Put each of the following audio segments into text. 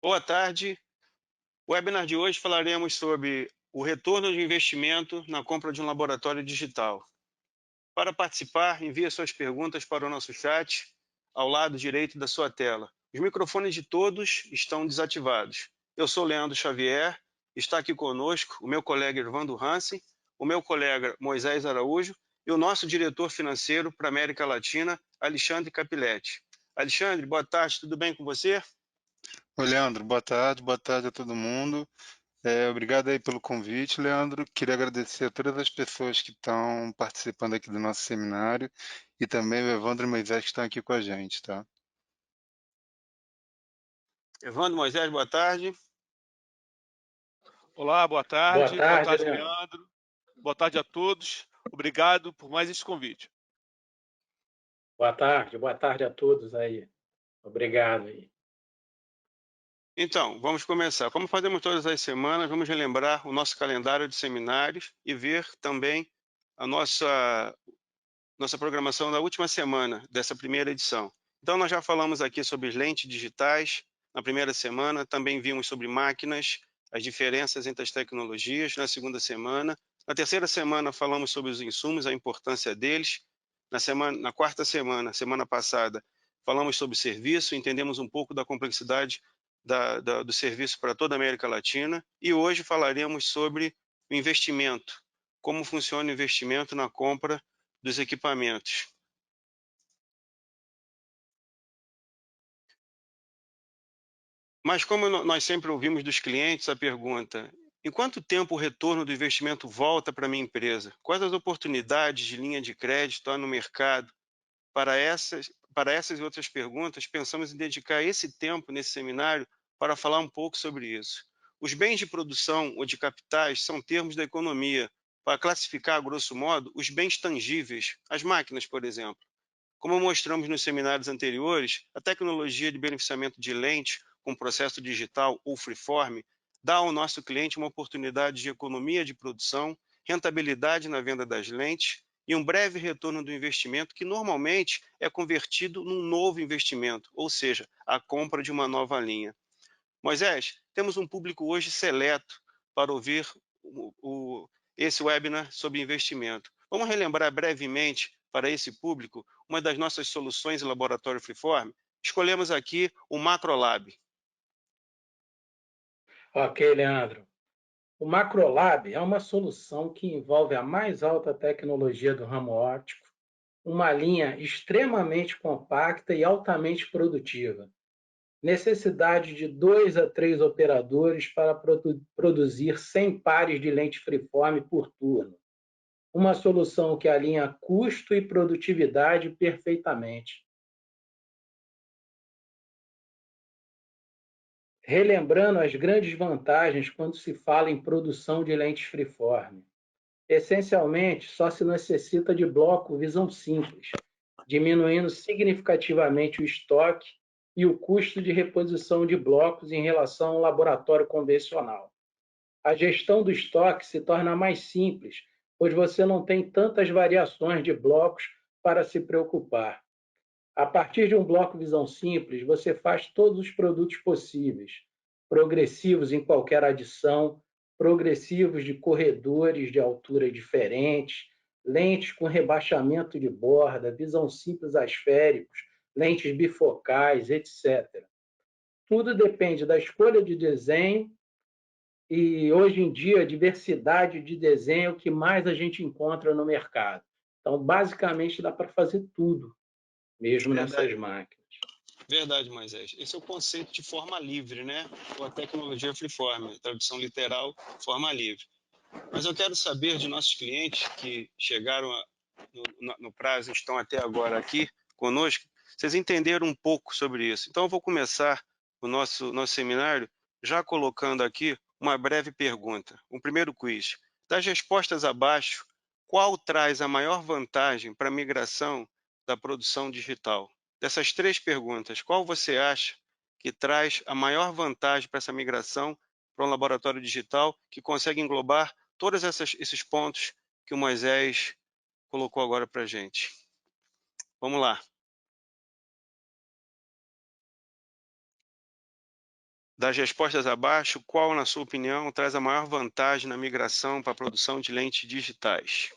Boa tarde. O webinar de hoje falaremos sobre o retorno de investimento na compra de um laboratório digital. Para participar, envie suas perguntas para o nosso chat ao lado direito da sua tela. Os microfones de todos estão desativados. Eu sou Leandro Xavier, está aqui conosco o meu colega Irvando Hansen, o meu colega Moisés Araújo e o nosso diretor financeiro para a América Latina, Alexandre Capiletti. Alexandre, boa tarde, tudo bem com você? Oi, Leandro, boa tarde a todo mundo. Obrigado aí pelo convite, Leandro. Queria agradecer a todas as pessoas que estão participando aqui do nosso seminário e também o Evandro e o Moisés que estão aqui com a gente, tá? Evandro, Moisés, boa tarde. Olá, boa Boa tarde, Leandro. Boa tarde a todos. Obrigado por mais esse convite. boa tarde a todos aí. Obrigado aí. Então, vamos começar. Como fazemos todas as semanas, vamos relembrar o nosso calendário de seminários e ver também a nossa programação da última semana dessa primeira edição. Então, nós já falamos aqui sobre lentes digitais na primeira semana, também vimos sobre máquinas, as diferenças entre as tecnologias na segunda semana. Na terceira semana, falamos sobre os insumos, a importância deles. Na quarta semana, semana passada, falamos sobre serviço, entendemos um pouco da complexidade do serviço para toda a América Latina. E hoje falaremos sobre o investimento, como funciona o investimento na compra dos equipamentos. Mas como nós sempre ouvimos dos clientes a pergunta, em quanto tempo o retorno do investimento volta para a minha empresa? Quais as oportunidades de linha de crédito há no mercado? Para essas e outras perguntas, pensamos em dedicar esse tempo nesse seminário para falar um pouco sobre isso. Os bens de produção ou de capitais são termos da economia para classificar, a grosso modo, os bens tangíveis, as máquinas, por exemplo. Como mostramos nos seminários anteriores, a tecnologia de beneficiamento de lente com processo digital ou freeform dá ao nosso cliente uma oportunidade de economia de produção, rentabilidade na venda das lentes e um breve retorno do investimento que normalmente é convertido num novo investimento, ou seja, a compra de uma nova linha. Moisés, temos um público hoje seleto para ouvir esse webinar sobre investimento. Vamos relembrar brevemente para esse público uma das nossas soluções em laboratório Freeform? Escolhemos aqui o MacroLab. Ok, Leandro. O MacroLab é uma solução que envolve a mais alta tecnologia do ramo óptico, uma linha extremamente compacta e altamente produtiva. Necessidade de 2 a 3 operadores para produzir 100 pares de lente freeform por turno. Uma solução que alinha custo e produtividade perfeitamente. Relembrando as grandes vantagens quando se fala em produção de lentes freeform. Essencialmente, só se necessita de bloco visão simples, diminuindo significativamente o estoque e o custo de reposição de blocos em relação ao laboratório convencional. A gestão do estoque se torna mais simples, pois você não tem tantas variações de blocos para se preocupar. A partir de um bloco visão simples, você faz todos os produtos possíveis, progressivos em qualquer adição, progressivos de corredores de altura diferentes, lentes com rebaixamento de borda, visão simples asféricos, lentes bifocais, etc. Tudo depende da escolha de desenho e, hoje em dia, a diversidade de desenho que mais a gente encontra no mercado. Então, basicamente, dá para fazer tudo, mesmo nessas máquinas. Verdade, Moisés. Esse é o conceito de forma livre, né? Ou a tecnologia freeform, tradução literal, forma livre. Mas eu quero saber de nossos clientes que chegaram no prazo e estão até agora aqui conosco, vocês entenderam um pouco sobre isso. Então, eu vou começar o nosso seminário já colocando aqui uma breve pergunta. Um primeiro quiz. Das respostas abaixo, qual traz a maior vantagem para a migração da produção digital? Dessas três perguntas, qual você acha que traz a maior vantagem para essa migração para um laboratório digital que consegue englobar todos esses pontos que o Moisés colocou agora para a gente? Vamos lá. Das respostas abaixo, qual, na sua opinião, traz a maior vantagem na migração para a produção de lentes digitais?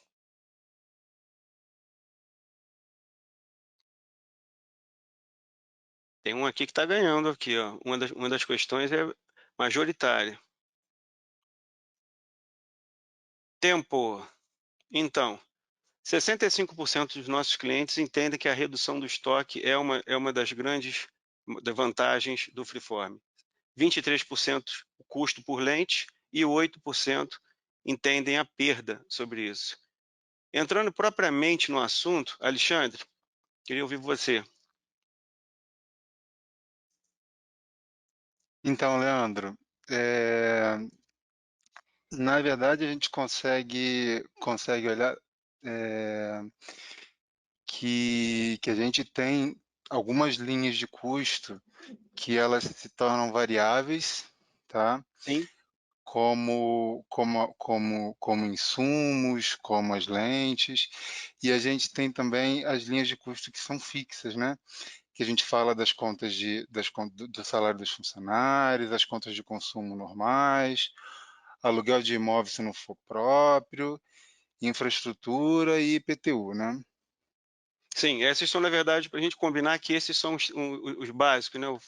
Tem um aqui que está ganhando aqui, ó. Uma das questões é majoritária. Tempo. Então, 65% dos nossos clientes entendem que a redução do estoque é uma das grandes vantagens do Freeform. 23% o custo por lente e 8% entendem a perda sobre isso. Entrando propriamente no assunto, Alexandre, queria ouvir você. Então, Leandro, na verdade a gente consegue olhar que a gente tem algumas linhas de custo que elas se tornam variáveis, tá? Sim. Como insumos, como as lentes, e a gente tem também as linhas de custo que são fixas, né? Que a gente fala das contas do salário dos funcionários, as contas de consumo normais, aluguel de imóvel se não for próprio, infraestrutura e IPTU, né? Sim, esses são, na verdade, para a gente combinar que esses são os básicos, né? O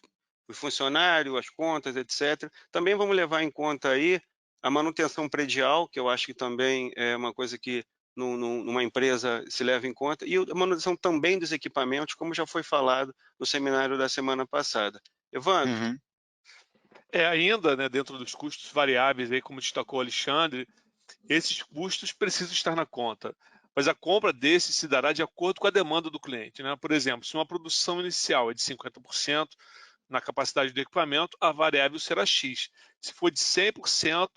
funcionário, as contas, etc. Também vamos levar em conta aí a manutenção predial, que eu acho que também é uma coisa que numa empresa se leva em conta, e a manutenção também dos equipamentos, como já foi falado no seminário da semana passada. Evandro? Uhum. Ainda, né, dentro dos custos variáveis, aí, como destacou o Alexandre, esses custos precisam estar na conta, mas a compra desses se dará de acordo com a demanda do cliente, né? Por exemplo, se uma produção inicial é de 50% na capacidade do equipamento, a variável será X. Se for de 100%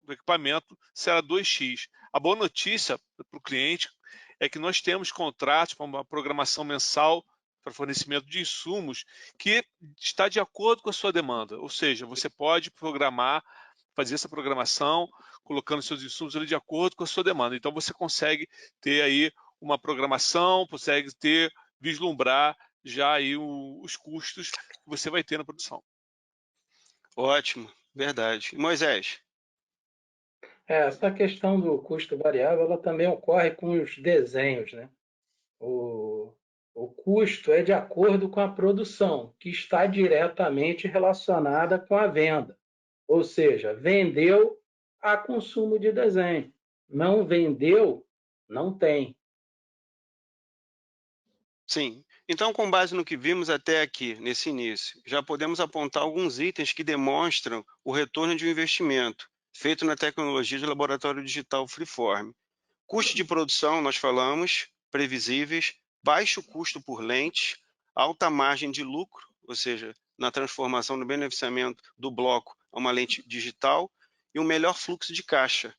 do equipamento, será 2X. A boa notícia para o cliente é que nós temos contratos para uma programação mensal para fornecimento de insumos que está de acordo com a sua demanda, ou seja, você pode programar, fazer essa programação, colocando seus insumos ali de acordo com a sua demanda. Então você consegue ter aí uma programação, consegue vislumbrar já aí os custos que você vai ter na produção. Ótimo, verdade. Moisés? Essa questão do custo variável, ela também ocorre com os desenhos, né? O custo é de acordo com a produção, que está diretamente relacionada com a venda. Ou seja, vendeu, há consumo de desenho. Não vendeu, não tem. Sim. Então, com base no que vimos até aqui, nesse início, já podemos apontar alguns itens que demonstram o retorno de um investimento feito na tecnologia de laboratório digital Freeform. Custo de produção, nós falamos, previsíveis, baixo custo por lente, alta margem de lucro, ou seja, na transformação do beneficiamento do bloco a uma lente digital, e um melhor fluxo de caixa.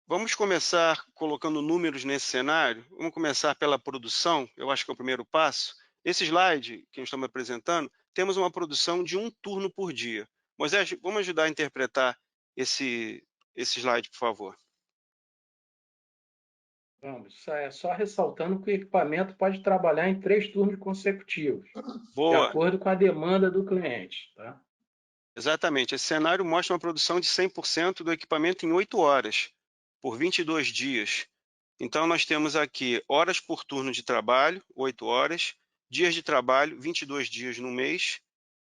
Vamos começar colocando números nesse cenário. Vamos começar pela produção, eu acho que é o primeiro passo. Nesse slide que estamos apresentando, temos uma produção de 1 turno por dia. Moisés, vamos ajudar a interpretar esse slide, por favor. Vamos, só ressaltando que o equipamento pode trabalhar em 3 turnos consecutivos, de Boa, acordo com a demanda do cliente. Tá? exatamente. Esse cenário mostra uma produção de 100% do equipamento em 8 horas, por 22 dias. Então, nós temos aqui horas por turno de trabalho, 8 horas, dias de trabalho, 22 dias no mês,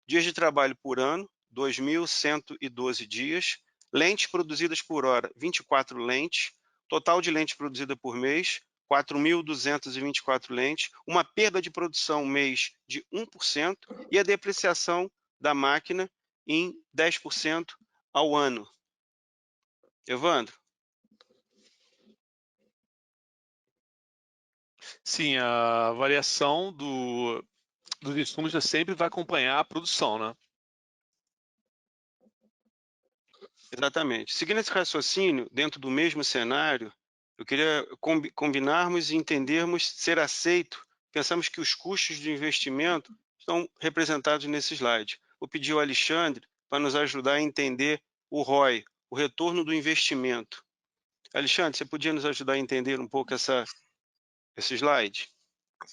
dias de trabalho por ano, 2.112 dias, lentes produzidas por hora, 24 lentes, total de lentes produzida por mês, 4.224 lentes, uma perda de produção mês de 1% e a depreciação da máquina em 10% ao ano. Evandro? Sim, a variação dos insumos já sempre vai acompanhar a produção, né? Exatamente. Seguindo esse raciocínio, dentro do mesmo cenário, eu queria combinarmos e entendermos ser aceito. Pensamos que os custos de investimento estão representados nesse slide. Vou pedir ao Alexandre para nos ajudar a entender o ROI, o retorno do investimento. Alexandre, você podia nos ajudar a entender um pouco esse slide?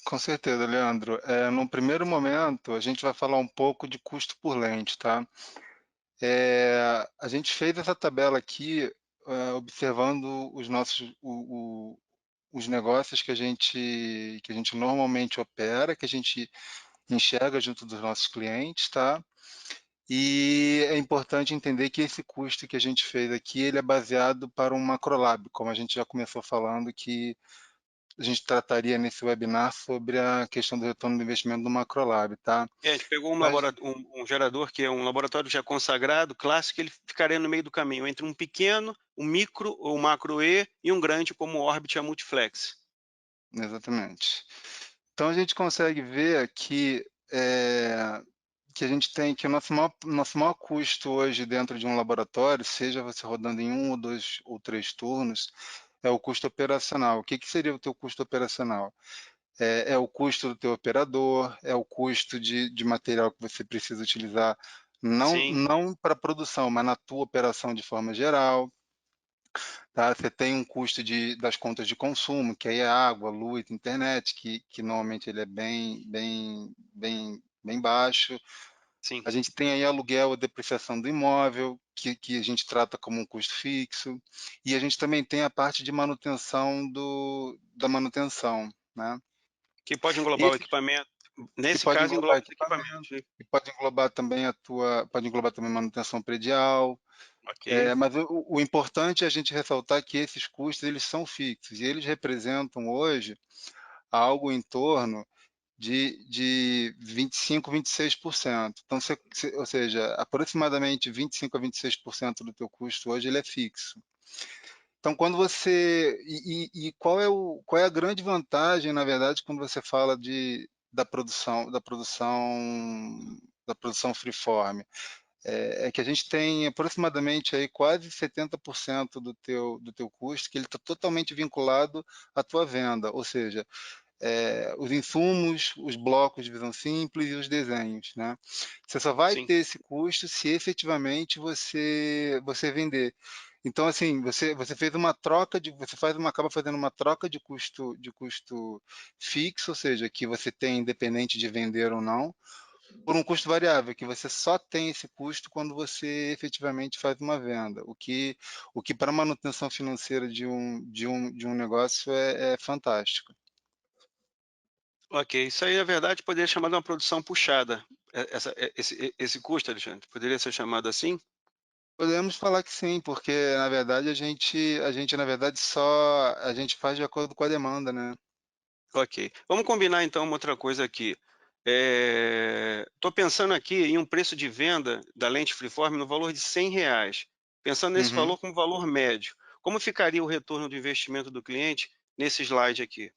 Com certeza, Leandro. No primeiro momento, a gente vai falar um pouco de custo por lente, tá? A gente fez essa tabela aqui, observando os negócios que a gente normalmente opera, que a gente enxerga junto dos nossos clientes, tá? E é importante entender que esse custo que a gente fez aqui, ele é baseado para um macrolab, como a gente já começou falando, que a gente trataria nesse webinar sobre a questão do retorno do investimento do macrolab, tá? A gente pegou Mas, um gerador que é um laboratório já consagrado, clássico, ele ficaria no meio do caminho, entre um pequeno, um micro ou macro E e um grande como o Orbit e a Multiflex. exatamente. Então a gente consegue ver aqui que a gente tem que o nosso maior custo hoje dentro de um laboratório, seja você rodando em um ou dois ou três turnos, é o custo operacional. O que, que seria o teu custo operacional? É o custo do teu operador, é o custo de material que você precisa utilizar, Sim, não para produção, mas na tua operação de forma geral. Tá? Você tem um custo das contas de consumo, que aí é água, luz, internet, que normalmente ele é bem baixo. sim. A gente tem aí aluguel, a depreciação do imóvel, que a gente trata como um custo fixo. E a gente também tem a parte de manutenção da manutenção, né? Que pode englobar o Esse equipamento. que Nesse pode caso, englobar engloba os equipamentos. equipamento, Né? que pode englobar também pode englobar também manutenção predial. Ok, Mas o importante é a gente ressaltar que esses custos eles são fixos e eles representam hoje algo em torno de 25, 26%. Então, ou seja, aproximadamente 25 a 26% do teu custo hoje ele é fixo. Então, quando você e qual é a grande vantagem, na verdade, quando você fala da produção freeform? Que a gente tem aproximadamente aí quase 70% do teu custo que ele está totalmente vinculado à tua venda, ou seja, os insumos, os blocos de visão simples e os desenhos, né? Você só vai sim. ter esse custo se efetivamente você vender. Então, assim, você fez uma troca acaba fazendo uma troca de custo fixo, ou seja, que você tem independente de vender ou não, por um custo variável, que você só tem esse custo quando você efetivamente faz uma venda, o que para a manutenção financeira de um negócio é fantástico. Ok, isso aí, na verdade, poderia ser chamado de uma produção puxada. Esse custo, Alexandre, poderia ser chamado assim? Podemos falar que sim, porque na verdade a gente na verdade a gente faz de acordo com a demanda, né? Ok. Vamos combinar então uma outra coisa aqui. Estou pensando aqui em um preço de venda da lente freeform no valor de R$ 100. Pensando nesse Uhum. valor como valor médio, como ficaria o retorno do investimento do cliente nesse slide aqui?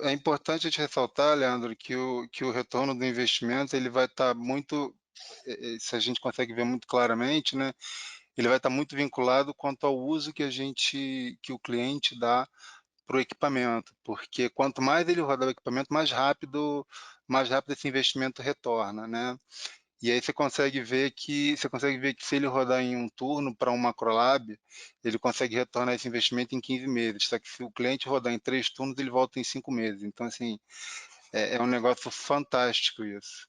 É importante a gente ressaltar, Leandro, que o retorno do investimento ele vai estar muito, se a gente consegue ver muito claramente, né? Ele vai estar muito vinculado quanto ao uso que o cliente dá para o equipamento, porque quanto mais ele rodar o equipamento, mais rápido esse investimento retorna, né? E aí você consegue ver que se ele rodar em um turno para um macrolab, ele consegue retornar esse investimento em 15 meses. Só que se o cliente rodar em 3 turnos, ele volta em 5 meses. Então, assim, é um negócio fantástico isso.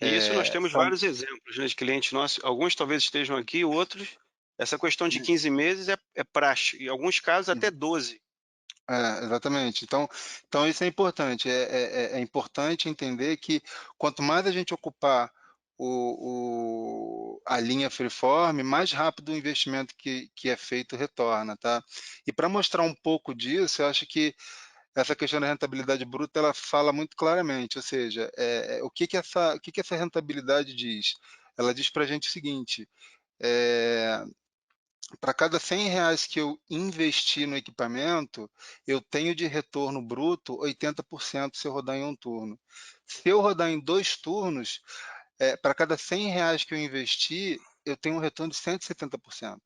E isso nós temos São, vários exemplos, né, de clientes nossos, alguns talvez estejam aqui, outros, essa questão de 15 meses é praxe, em alguns casos até 12. exatamente. Então isso é importante. É importante entender que quanto mais a gente ocupar a linha freeform, mais rápido o investimento que é feito retorna, tá? E para mostrar um pouco disso, eu acho que essa questão da rentabilidade bruta ela fala muito claramente, ou seja, o que essa rentabilidade diz? Ela diz para a gente o seguinte: é, para cada R$ 100 que eu investi no equipamento, eu tenho de retorno bruto 80% se eu rodar em um turno. Se eu rodar em 2 turnos, para cada R$ 100 que eu investi, eu tenho um retorno de 170%.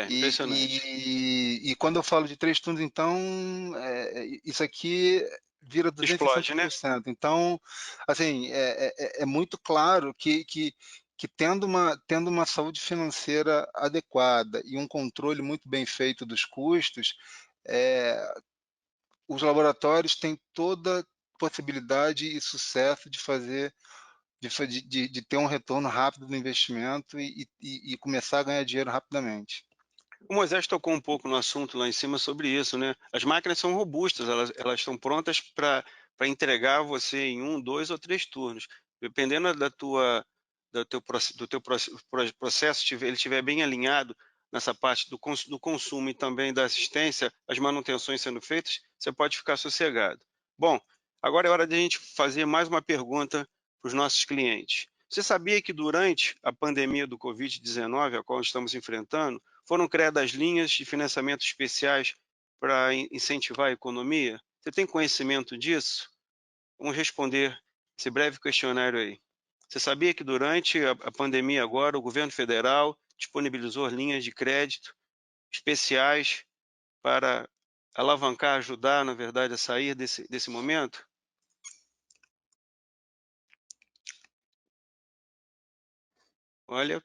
E, Impressionante. e quando eu falo de 3 turnos, então, isso aqui vira Explode, né? 260%. Então, assim, é muito claro que tendo uma saúde financeira adequada e um controle muito bem feito dos custos, é, os laboratórios têm toda possibilidade e sucesso de fazer de ter um retorno rápido do investimento e começar a ganhar dinheiro rapidamente. O Moisés tocou um pouco no assunto lá em cima sobre isso, né? As máquinas são robustas, elas estão prontas para entregar você em 1, 2 ou 3 turnos. Dependendo do teu processo, ele estiver bem alinhado nessa parte do consumo e também da assistência, as manutenções sendo feitas, você pode ficar sossegado. Bom, agora é hora de a gente fazer mais uma pergunta para os nossos clientes. Você sabia que durante a pandemia do Covid-19, a qual estamos enfrentando, foram criadas linhas de financiamento especiais para incentivar a economia? Você tem conhecimento disso? Vamos responder esse breve questionário aí. Você sabia que durante a pandemia agora, o governo federal disponibilizou linhas de crédito especiais para alavancar, ajudar, na verdade, a sair desse momento? Olha,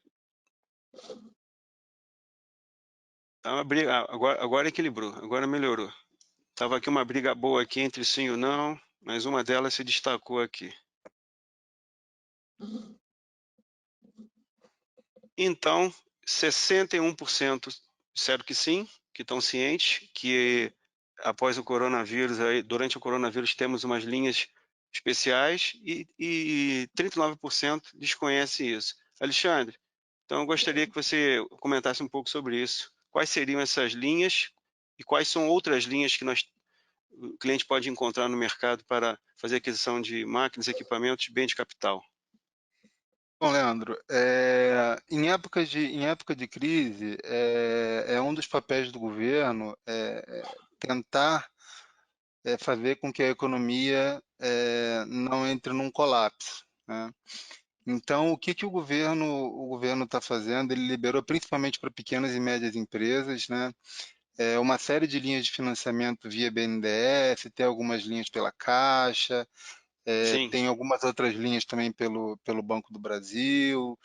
tá uma briga, agora equilibrou, agora melhorou. Estava aqui uma briga boa aqui entre sim ou não, mas uma delas se destacou aqui. Então, 61% disseram que sim, que estão cientes que após o coronavírus, durante o coronavírus, temos umas linhas especiais e 39% desconhece isso. Alexandre, então eu gostaria que você comentasse um pouco sobre isso. Quais seriam essas linhas e quais são outras linhas que o cliente pode encontrar no mercado para fazer aquisição de máquinas, equipamentos, bem de capital? Bom, Leandro, em época de crise, é um dos papéis do governo tentar fazer com que a economia não entre num colapso, né? Então, o governo está fazendo? Ele liberou principalmente para pequenas e médias empresas, né? Uma série de linhas de financiamento via BNDES, tem algumas linhas pela Caixa, Sim, tem algumas outras linhas também pelo Banco do Brasil.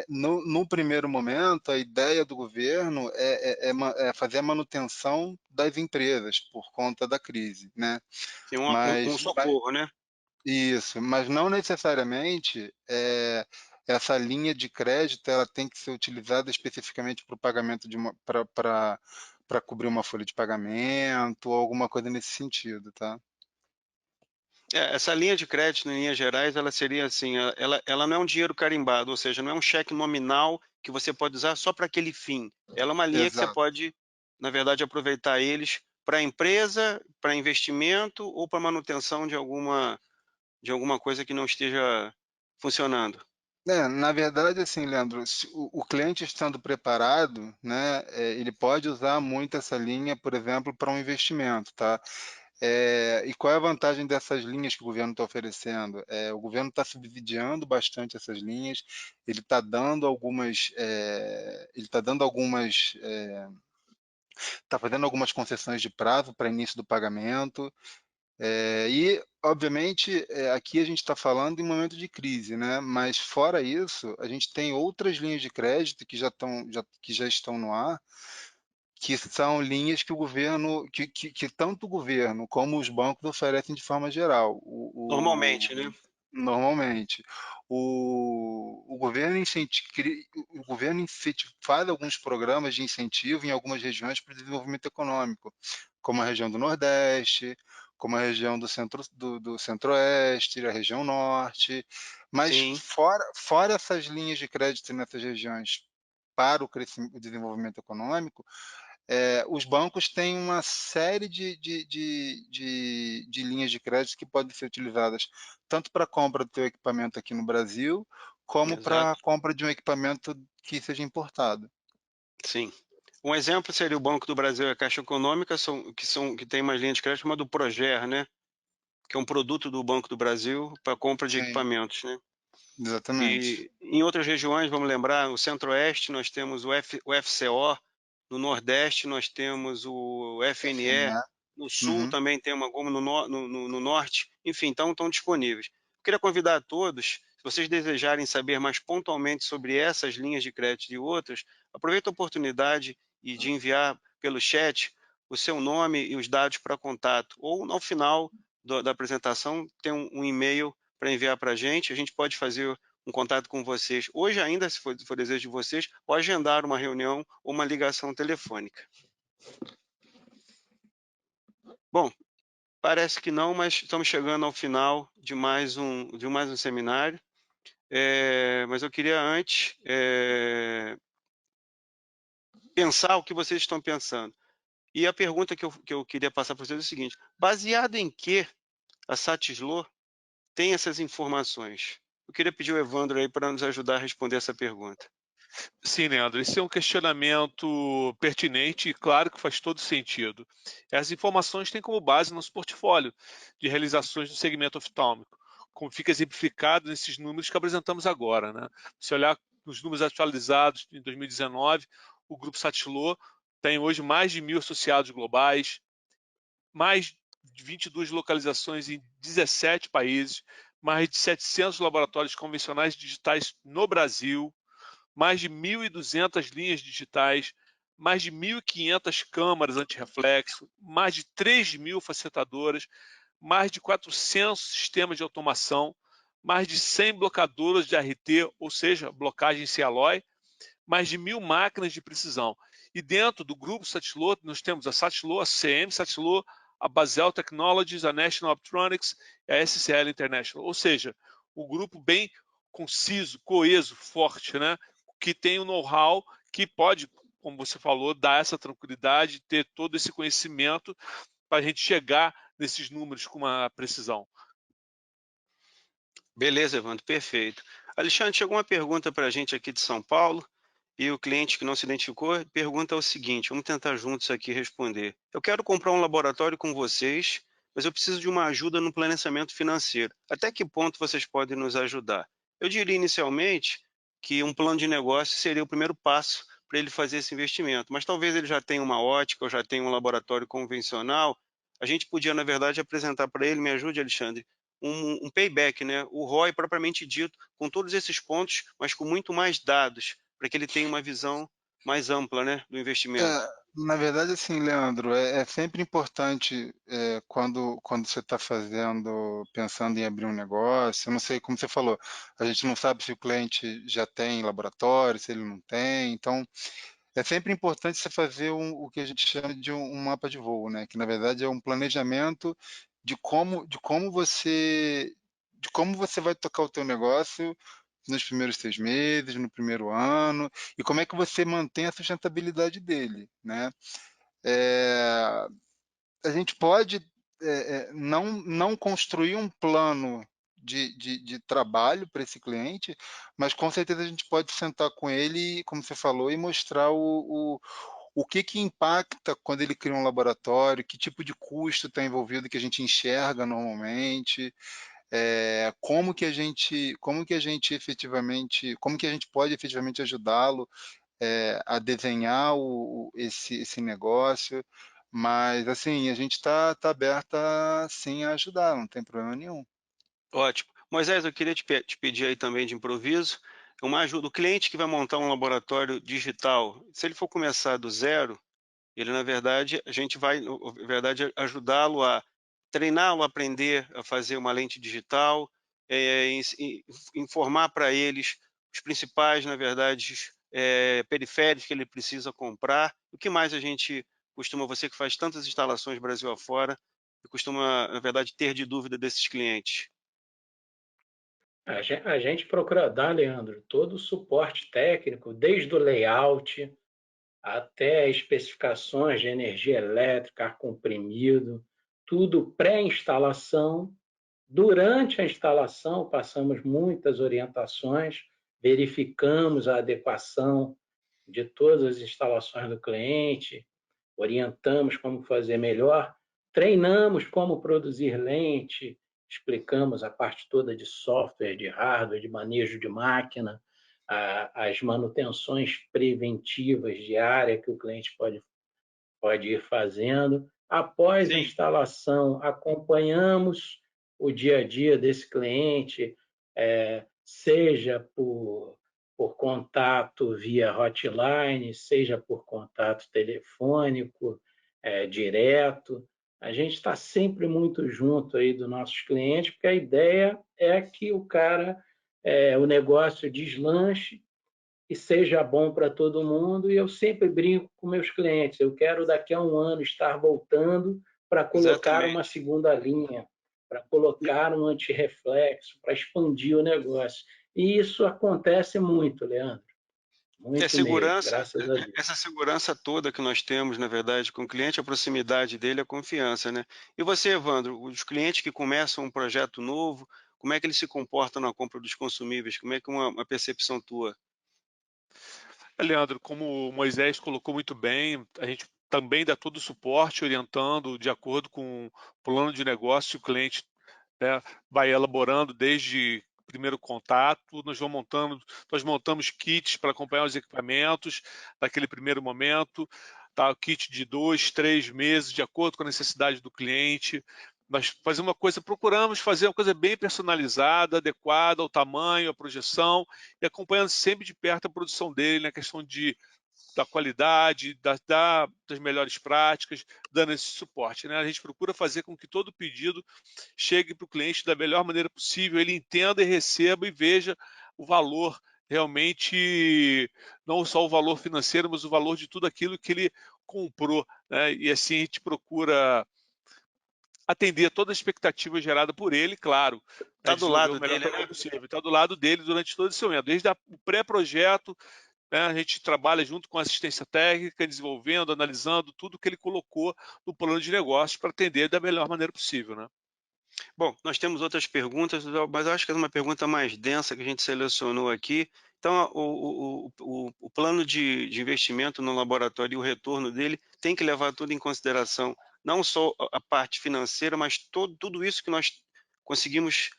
No primeiro momento, a ideia do governo é fazer a manutenção das empresas por conta da crise, né? tem um Mas socorro, né? isso, mas não necessariamente essa linha de crédito ela tem que ser utilizada especificamente para o pagamento de uma para cobrir uma folha de pagamento ou alguma coisa nesse sentido, tá? Essa linha de crédito, em linhas gerais, ela seria assim, ela não é um dinheiro carimbado, ou seja, não é um cheque nominal que você pode usar só para aquele fim. Ela é uma linha que você Exato. pode, na verdade, aproveitar eles para a empresa, para investimento ou para manutenção de alguma coisa que não esteja funcionando. Na verdade, assim, Leandro, se o cliente estando preparado, né, ele pode usar muito essa linha, por exemplo, para um investimento, tá? E qual é a vantagem dessas linhas que o governo está oferecendo? O governo está subsidiando bastante essas linhas, ele está dando está fazendo algumas concessões de prazo para início do pagamento, obviamente, aqui a gente está falando em momento de crise, né? Mas fora isso, a gente tem outras linhas de crédito que já estão no ar, que são linhas que o governo, que tanto o governo como os bancos oferecem de forma geral. Normalmente, né? Normalmente, o governo faz alguns programas de incentivo em algumas regiões para o desenvolvimento econômico, como a região do Nordeste, como a região do Centro-Oeste, a região Norte, mas Sim, fora essas linhas de crédito nessas regiões para o desenvolvimento econômico, os bancos têm uma série de linhas de crédito que podem ser utilizadas tanto para a compra do teu equipamento aqui no Brasil, como para a exato. compra de um equipamento que seja importado. Sim. Um exemplo seria o Banco do Brasil e a Caixa Econômica, que tem uma linha de crédito chamada Proger, né? Que é um produto do Banco do Brasil para compra de Sim, equipamentos, né? exatamente. E em outras regiões, vamos lembrar, no Centro-Oeste nós temos o FCO, no Nordeste nós temos o FNE, FNE. no Sul Uhum. também tem uma goma, no Norte, enfim, então estão disponíveis. Eu queria convidar a todos, se vocês desejarem saber mais pontualmente sobre essas linhas de crédito e outras, aproveita a oportunidade de enviar pelo chat o seu nome e os dados para contato, ou ao final da apresentação tem um e-mail para enviar para a gente pode fazer um contato com vocês hoje ainda, se for desejo de vocês, ou agendar uma reunião ou uma ligação telefônica. Bom, parece que não, mas estamos chegando ao final de mais um seminário. Mas eu queria antes pensar o que vocês estão pensando. E a pergunta que eu queria passar para vocês é o seguinte: baseado em que a Satislo tem essas informações? Eu queria pedir o Evandro aí para nos ajudar a responder essa pergunta. Sim, Leandro, esse é um questionamento pertinente e claro que faz todo sentido. As informações têm como base nosso portfólio de realizações do segmento oftálmico, como fica exemplificado nesses números que apresentamos agora, né? Se olhar nos números atualizados em 2019, o Grupo Satislo tem hoje mais de 1.000 associados globais, mais de 22 localizações em 17 países, mais de 700 laboratórios convencionais digitais no Brasil, mais de 1.200 linhas digitais, mais de 1.500 câmaras antirreflexo, mais de 3.000 facilitadoras, mais de 400 sistemas de automação, mais de 100 blocadoras de RT, ou seja, blocagem Cialloy, mais de 1.000 máquinas de precisão. E dentro do grupo Satislo, nós temos a Satislo, a CM Satislo, a Basel Technologies, a National Optronics e a SCL International. Ou seja, o grupo bem conciso, coeso, forte, né? Que tem o know-how que pode, como você falou, dar essa tranquilidade, ter todo esse conhecimento para a gente chegar nesses números com uma precisão. Beleza, Evandro, perfeito. Alexandre, chegou uma pergunta para a gente aqui de São Paulo, e o cliente que não se identificou pergunta o seguinte, vamos tentar juntos aqui responder. Eu quero comprar um laboratório com vocês, mas eu preciso de uma ajuda no planejamento financeiro. Até que ponto vocês podem nos ajudar? Eu diria inicialmente que um plano de negócio seria o primeiro passo para ele fazer esse investimento, mas talvez ele já tenha uma ótica ou já tenha um laboratório convencional. A gente podia, na verdade, apresentar para ele, me ajude, Alexandre, um payback, né? O ROI propriamente dito, com todos esses pontos, mas com muito mais dados, para que ele tenha uma visão mais ampla, né, do investimento. Na verdade, assim, Leandro, é sempre importante quando você está pensando em abrir um negócio, eu não sei como você falou, a gente não sabe se o cliente já tem laboratório, se ele não tem, então é sempre importante você fazer o que a gente chama de um mapa de voo, né? Que na verdade é um planejamento de como você vai tocar o teu negócio nos primeiros 6 meses, no primeiro ano, e como é que você mantém a sustentabilidade dele, né? A gente pode não construir um plano de trabalho para esse cliente, mas com certeza a gente pode sentar com ele, como você falou, e mostrar o que impacta quando ele cria um laboratório, que tipo de custo está envolvido que a gente enxerga normalmente, como que a gente pode efetivamente ajudá-lo a desenhar esse negócio, mas assim, a gente está aberta sim a ajudar, não tem problema nenhum. Ótimo. Moisés, eu queria te pedir aí também de improviso, uma ajuda. O cliente que vai montar um laboratório digital, se ele for começar do zero, ele, na verdade, a gente vai, na verdade, ajudá-lo a treiná-lo a aprender a fazer uma lente digital, informar para eles os principais, na verdade, periféricos que ele precisa comprar. O que mais a gente costuma, você que faz tantas instalações Brasil afora, costuma, na verdade, ter de dúvida desses clientes? A gente procura dar, Leandro, todo o suporte técnico, desde o layout até especificações de energia elétrica, ar comprimido, tudo pré-instalação. Durante a instalação, passamos muitas orientações, verificamos a adequação de todas as instalações do cliente, orientamos como fazer melhor, treinamos como produzir lente, explicamos a parte toda de software, de hardware, de manejo de máquina, as manutenções preventivas diárias que o cliente pode ir fazendo. Após a Sim. instalação, acompanhamos o dia a dia desse cliente, seja por contato via hotline, seja por contato telefônico, direto. A gente está sempre muito junto aí dos nossos clientes, porque a ideia é que o negócio deslanche e seja bom para todo mundo. E eu sempre brinco com meus clientes, eu quero daqui a um ano estar voltando para colocar uma Exatamente. segunda linha, para colocar um antirreflexo, para expandir o negócio. E isso acontece muito, Leandro, muito mesmo, graças a Deus. Essa segurança toda que nós temos, na verdade, com o cliente, a proximidade dele, a confiança, né? E você, Evandro, os clientes que começam um projeto novo, como é que eles se comportam na compra dos consumíveis? Como é que uma percepção tua? Leandro, como o Moisés colocou muito bem, a gente também dá todo o suporte, orientando de acordo com o plano de negócio que o cliente, né, vai elaborando desde o primeiro contato. Nós montamos kits para acompanhar os equipamentos naquele primeiro momento, tá? O kit de 2, 3 meses, de acordo com a necessidade do cliente. Nós procuramos fazer uma coisa bem personalizada, adequada ao tamanho, à projeção, e acompanhando sempre de perto a produção dele na questão da qualidade, das melhores práticas, dando esse suporte, né? A gente procura fazer com que todo pedido chegue para o cliente da melhor maneira possível, ele entenda e receba e veja o valor realmente, não só o valor financeiro, mas o valor de tudo aquilo que ele comprou, né? E assim a gente procura atender toda a expectativa gerada por ele, claro, né, Tá do desenvolver o lado melhor dele, trabalho né? possível. Está do lado dele durante todo esse momento, desde o pré-projeto, né, a gente trabalha junto com a assistência técnica, desenvolvendo, analisando tudo que ele colocou no plano de negócio para atender da melhor maneira possível, né? Bom, nós temos outras perguntas, mas eu acho que é uma pergunta mais densa que a gente selecionou aqui. Então, o plano de investimento no laboratório e o retorno dele tem que levar tudo em consideração, não só a parte financeira, mas tudo isso que nós conseguimos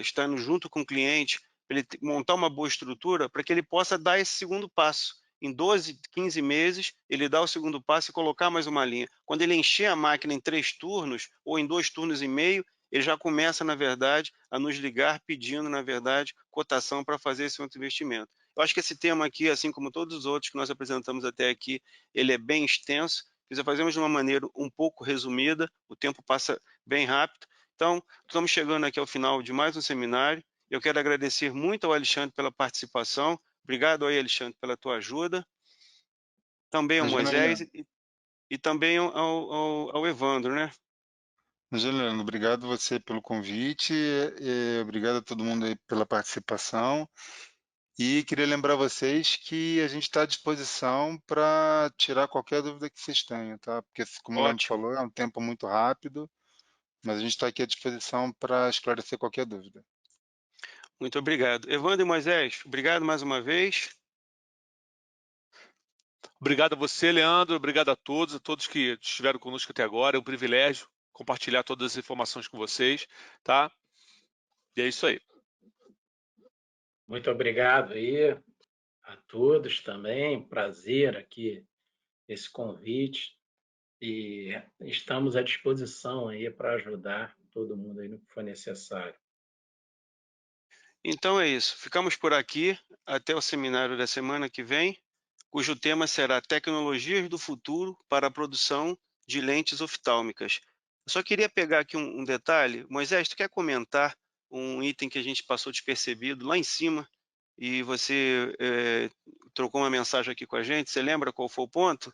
estando junto com o cliente, para ele montar uma boa estrutura, para que ele possa dar esse segundo passo. Em 12, 15 meses, ele dá o segundo passo e colocar mais uma linha. Quando ele encher a máquina em 3 turnos, ou em 2 turnos e meio, ele já começa, na verdade, a nos ligar pedindo, na verdade, cotação para fazer esse outro investimento. Eu acho que esse tema aqui, assim como todos os outros que nós apresentamos até aqui, ele é bem extenso, fazemos de uma maneira um pouco resumida, o tempo passa bem rápido. Então, estamos chegando aqui ao final de mais um seminário. Eu quero agradecer muito ao Alexandre pela participação. Obrigado aí, Alexandre, pela tua ajuda. Também ao Imagina, Moisés Leandro. e também ao Evandro, né? Imagina, Leandro, obrigado você pelo convite, obrigado a todo mundo aí pela participação. E queria lembrar vocês que a gente está à disposição para tirar qualquer dúvida que vocês tenham, tá? Porque, como o Leandro Ótimo. falou, é um tempo muito rápido, mas a gente está aqui à disposição para esclarecer qualquer dúvida. Muito obrigado. Evandro e Moisés, obrigado mais uma vez. Obrigado a você, Leandro, obrigado a todos que estiveram conosco até agora. É um privilégio compartilhar todas as informações com vocês, tá? E é isso aí. Muito obrigado aí a todos também, prazer aqui esse convite e estamos à disposição aí para ajudar todo mundo aí no que for necessário. Então é isso. Ficamos por aqui até o seminário da semana que vem, cujo tema será Tecnologias do Futuro para a Produção de Lentes Oftálmicas. Eu só queria pegar aqui um detalhe. Moisés, tu quer comentar um item que a gente passou despercebido lá em cima e você trocou uma mensagem aqui com a gente? Você lembra qual foi o ponto?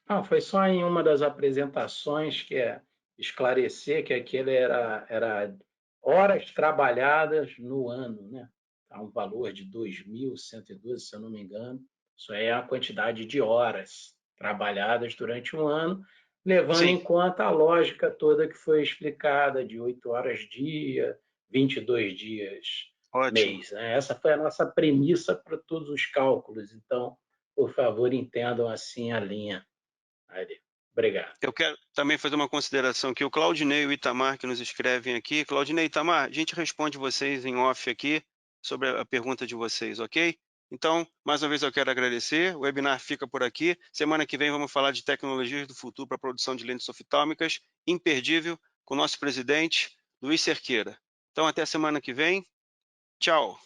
Não, foi só em uma das apresentações que é esclarecer que aquele era horas trabalhadas no ano, né? Tá um valor de 2.112, se eu não me engano. Isso aí é a quantidade de horas trabalhadas durante um ano, levando Sim, em conta a lógica toda que foi explicada de 8 horas dia, 22 dias ótimo. mês, né? Essa foi a nossa premissa para todos os cálculos. Então, por favor, entendam assim a linha. Obrigado. Eu quero também fazer uma consideração aqui. O Claudinei e o Itamar que nos escrevem aqui. Claudinei e Itamar, a gente responde vocês em off aqui sobre a pergunta de vocês, ok? Então, mais uma vez eu quero agradecer. O webinar fica por aqui. Semana que vem vamos falar de tecnologias do futuro para a produção de lentes oftálmicas. Imperdível, com o nosso presidente, Luiz Cerqueira. Então, até a semana que vem. Tchau.